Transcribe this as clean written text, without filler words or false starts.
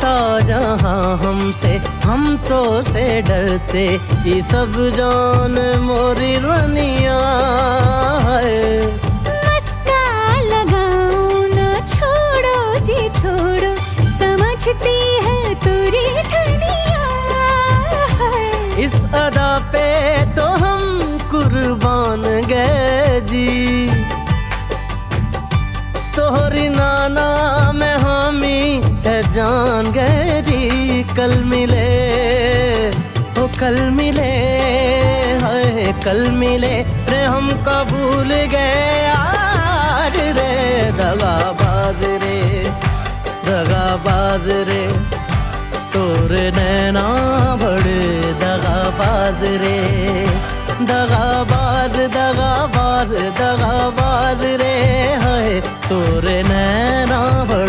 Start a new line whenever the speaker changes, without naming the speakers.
था जहाँ हमसे, हम तो से डरते ये सब जान मोरी रनिया है।
मस्का लगाओ ना छोड़ो जी छोड़ो, समझती है तुरी धनिया है।
इस अदा पे तो हम कुर्बान गए जी, तोहरी नाना में हामी है जान गए जी। कल मिले हो कल मिले, हाय कल मिले रे हमको भूल गए आज रे। दगाबाज रे दगाबाज रे, तोरे नैना बड़े दगाबाज रे। दगाबाज दगाबाज दगाबाज रे, हाय तोरे नैना बड़े